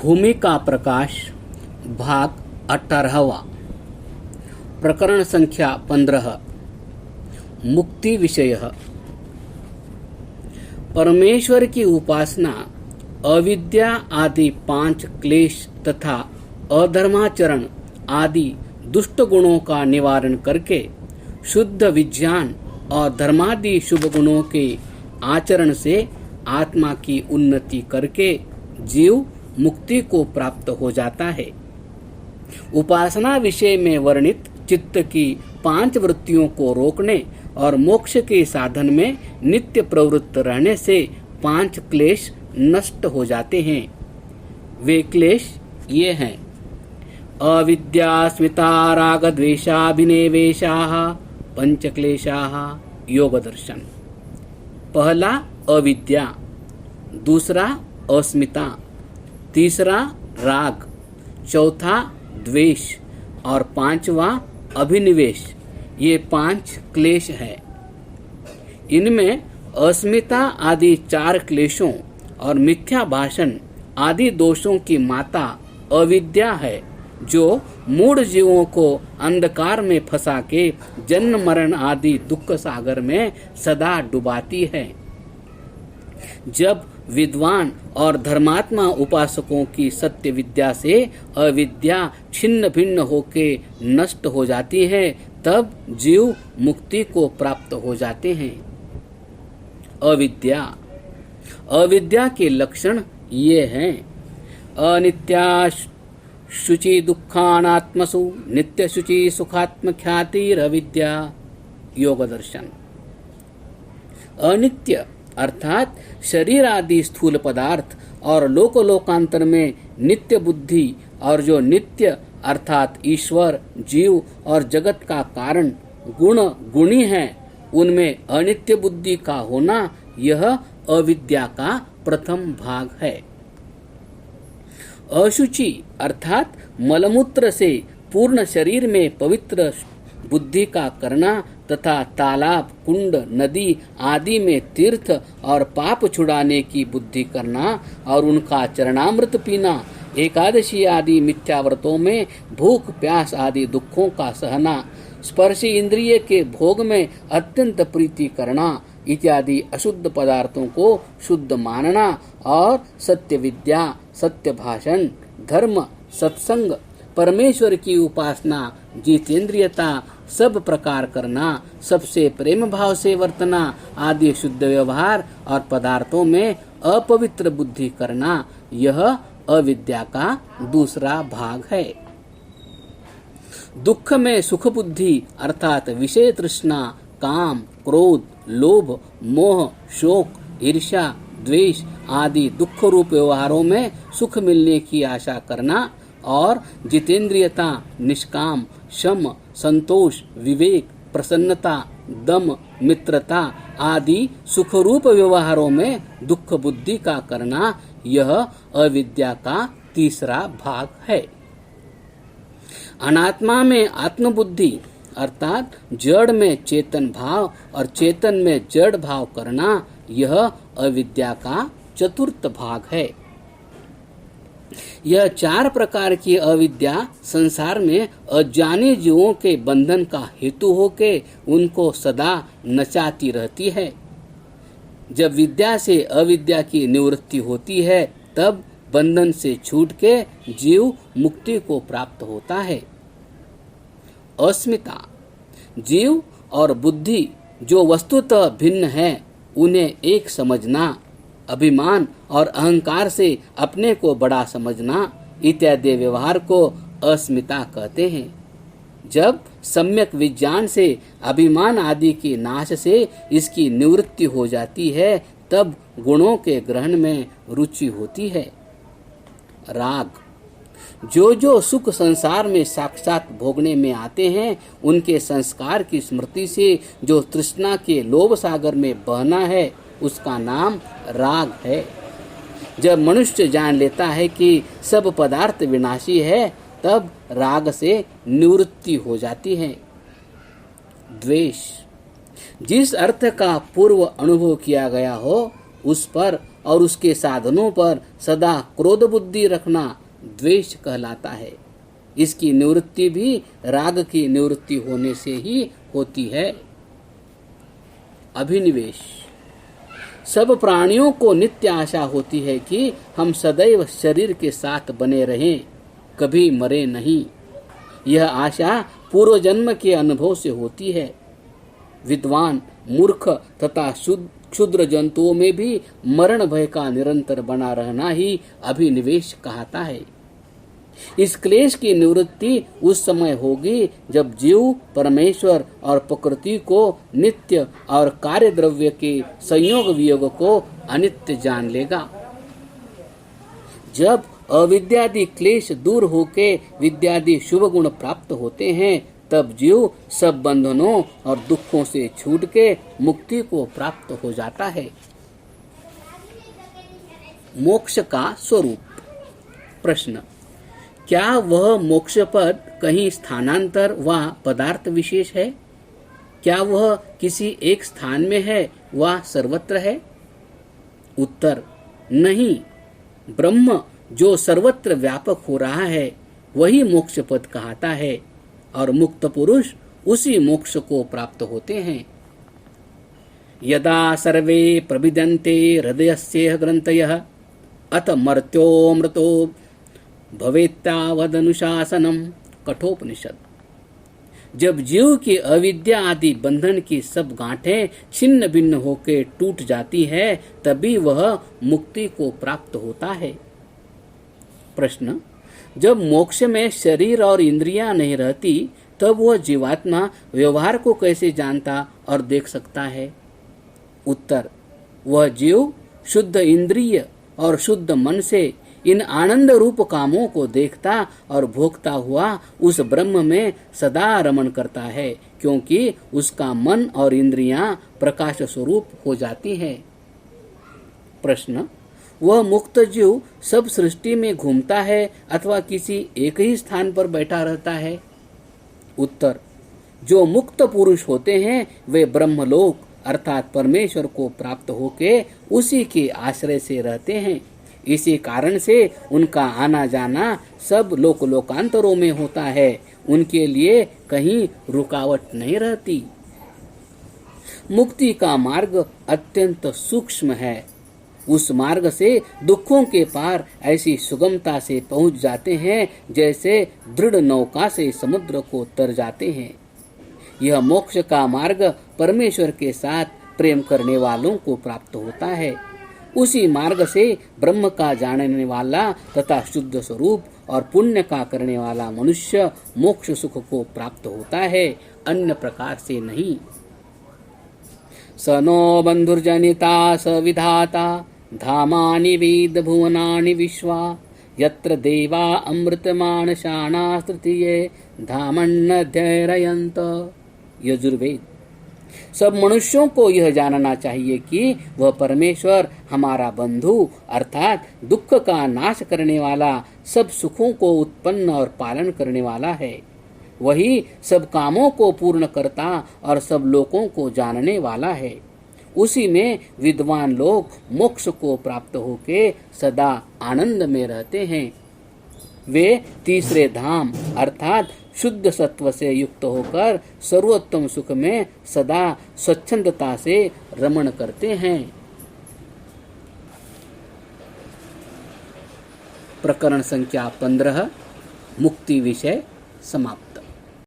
भूमि का प्रकाश भाग 18वां प्रकरण संख्या 15 मुक्ति विषय। परमेश्वर की उपासना अविद्या आदि 5 क्लेश तथा अधर्माचरण आदि दुष्ट गुणों का निवारण करके शुद्ध विज्ञान और धर्मादि शुभ गुणों के आचरण से आत्मा की उन्नति करके जीव मुक्ति को प्राप्त हो जाता है। उपासना विषय में वर्णित चित्त की 5 वृत्तियों को रोकने और मोक्ष के साधन में नित्य प्रवृत्त रहने से 5 क्लेश नष्ट हो जाते हैं। वे क्लेश ये हैं: अविद्या स्मिता राग द्वेषाभिनिवेशाः पंच क्लेशाः योग दर्शन। पहला अविद्या, दूसरा अस्मिता, तीसरा राग, चौथा द्वेष और 5वां अभिनिवेश। ये 5 क्लेश है। इनमें अस्मिता आदि 4 क्लेशों और मिथ्या भाषण आदि दोषों की माता अविद्या है, जो मूढ़ जीवों को अंधकार में फंसा के जन्म मरण आदि दुख सागर में सदा डुबाती है। जब विद्वान और धर्मात्मा उपासकों की सत्य विद्या से अविद्या छिन्न भिन्न होके नष्ट हो जाती है, तब जीव मुक्ति को प्राप्त हो जाते हैं। अविद्या के लक्षण ये हैं: अनित्या शुचि दुखानात्मसु नित्य शुचि सुखात्म ख्यातिरविद्या योग दर्शन। अनित्य अर्थात शरीर आदि स्थूल पदार्थ और लोकांतर में नित्य बुद्धि, और जो नित्य अर्थात ईश्वर, जीव और जगत का कारण गुणी है, उनमें अनित्य बुद्धि का होना यह अविद्या का प्रथम भाग है। अशुचि अर्थात मलमूत्र से पूर्ण शरीर में पवित्र बुद्धि का करना तथा तालाब, कुंड, नदी आदि में तीर्थ और पाप छुड़ाने की बुद्धि करना और उनका चरणामृत पीना, एकादशी आदि मिथ्याव्रतों में भूख प्यास आदि दुखों का सहना, स्पर्शी इंद्रिय के भोग में अत्यंत प्रीति करना इत्यादि अशुद्ध पदार्थों को शुद्ध मानना और सत्य विद्या, सत्य भाषण, धर्म, सत्संग, परमेश्वर की उपासना, जितेंद्रियता, सब प्रकार करना, सबसे प्रेम भाव से वर्तना आदि शुद्ध व्यवहार और पदार्थों में अपवित्र बुद्धि करना, यह अविद्या का दूसरा भाग है। दुख में सुख बुद्धि अर्थात विषय तृष्णा, काम, क्रोध, लोभ, मोह, शोक, ईर्ष्या, द्वेष आदि दुख रूप व्यवहारों में सुख मिलने की आशा करना, और जितेंद्रियता, निष्काम, शम, संतोष, विवेक, प्रसन्नता, दम, मित्रता आदि सुखरूप व्यवहारों में दुख बुद्धि का करना, यह अविद्या का तीसरा भाग है। अनात्मा में आत्मबुद्धि अर्थात जड़ में चेतन भाव और चेतन में जड़ भाव करना, यह अविद्या का चतुर्थ भाग है। यह 4 प्रकार की अविद्या संसार में अजाने जीवों के बंधन का हेतु होके उनको सदा नचाती रहती है। जब विद्या से अविद्या की निवृत्ति होती है, तब बंधन से छूट के जीव मुक्ति को प्राप्त होता है। अस्मिता, जीव और बुद्धि जो वस्तुतः भिन्न है, उन्हें एक समझना, अभिमान और अहंकार से अपने को बड़ा समझना इत्यादि व्यवहार को अस्मिता कहते हैं। जब सम्यक विज्ञान से अभिमान आदि के नाश से इसकी निवृत्ति हो जाती है, तब गुणों के ग्रहण में रुचि होती है। राग, जो सुख संसार में साक्षात भोगने में आते हैं, उनके संस्कार की स्मृति से जो तृष्णा के लोभ सागर में बहना है, उसका नाम राग है। जब मनुष्य जान लेता है कि सब पदार्थ विनाशी है, तब राग से निवृत्ति हो जाती है। द्वेष, जिस अर्थ का पूर्व अनुभव किया गया हो, उस पर और उसके साधनों पर सदा क्रोध बुद्धि रखना द्वेष कहलाता है। इसकी निवृत्ति भी राग की निवृत्ति होने से ही होती है। अभिनिवेश। सब प्राणियों को नित्य आशा होती है कि हम सदैव शरीर के साथ बने रहें, कभी मरे नहीं। यह आशा पूर्व जन्म के अनुभव से होती है। विद्वान, मूर्ख तथा क्षुद्र जंतुओं में भी मरण भय का निरंतर बना रहना ही अभिनिवेश कहता है। इस क्लेश की निवृत्ति उस समय होगी जब जीव परमेश्वर और प्रकृति को नित्य और कार्य द्रव्य के संयोग वियोग को अनित्य जान लेगा। जब अविद्यादि क्लेश दूर होके विद्यादि शुभ गुण प्राप्त होते हैं, तब जीव सब बंधनों और दुखों से छूट के मुक्ति को प्राप्त हो जाता है। मोक्ष का स्वरूप। प्रश्न: क्या वह मोक्ष पद कहीं स्थानांतर व पदार्थ विशेष है? क्या वह किसी एक स्थान में है व सर्वत्र है? उत्तर: नहीं। ब्रह्म जो सर्वत्र व्यापक हो रहा है वही मोक्ष पद कहता है और मुक्त पुरुष उसी मोक्ष को प्राप्त होते हैं। यदा सर्वे प्रविदन्ते हृदयस्य ग्रंथयः अथ मर्त्योऽमृतो भवेत्तावदनुशासनम। कठोपनिषद। जब जीव की अविद्या आदि बंधन की सब गांठें छिन्न भिन्न होकर टूट जाती है, तभी वह मुक्ति को प्राप्त होता है। प्रश्न: जब मोक्ष में शरीर और इंद्रियां नहीं रहती, तब वह जीवात्मा व्यवहार को कैसे जानता और देख सकता है? उत्तर: वह जीव शुद्ध इंद्रिय और शुद्ध मन से इन आनंद रूप कामों को देखता और भोगता हुआ उस ब्रह्म में सदा रमण करता है, क्योंकि उसका मन और इंद्रियां प्रकाश स्वरूप हो जाती हैं। प्रश्न: वह मुक्त जीव सब सृष्टि में घूमता है अथवा किसी एक ही स्थान पर बैठा रहता है? उत्तर: जो मुक्त पुरुष होते हैं वे ब्रह्मलोक अर्थात परमेश्वर को प्राप्त होके उसी के आश्रय से रहते हैं। इसी कारण से उनका आना जाना सब लोक लोकांतरों में होता है। उनके लिए कहीं रुकावट नहीं रहती। मुक्ति का मार्ग अत्यंत सूक्ष्म है। उस मार्ग से दुखों के पार ऐसी सुगमता से पहुंच जाते हैं जैसे दृढ़ नौका से समुद्र को तर जाते हैं। यह मोक्ष का मार्ग परमेश्वर के साथ प्रेम करने वालों को प्राप्त होता है। उसी मार्ग से ब्रह्म का जानने वाला तथा शुद्ध स्वरूप और पुण्य का करने वाला मनुष्य मोक्ष सुख को प्राप्त होता है, अन्य प्रकार से नहीं। स नो बंधुर्जनिता स विधाता धामानि वेद भुवनानि विश्वा यत्र देवा अमृतमानशाना तृतीये धामन्नध्यरयन्त। यजुर्वेद। सब मनुष्यों को यह जानना चाहिए कि वह परमेश्वर हमारा बंधु अर्थात दुख का नाश करने वाला, सब सुखों को उत्पन्न और पालन करने वाला है। वही सब कामों को पूर्ण करता और सब लोगों को जानने वाला है। उसी में विद्वान लोग मोक्ष को प्राप्त होके सदा आनंद में रहते हैं। वे तीसरे धाम अर्थात शुद्ध सत्व से युक्त होकर सर्वोत्तम सुख में सदा स्वच्छंदता से रमण करते हैं। प्रकरण संख्या 15 मुक्ति विषय समाप्त।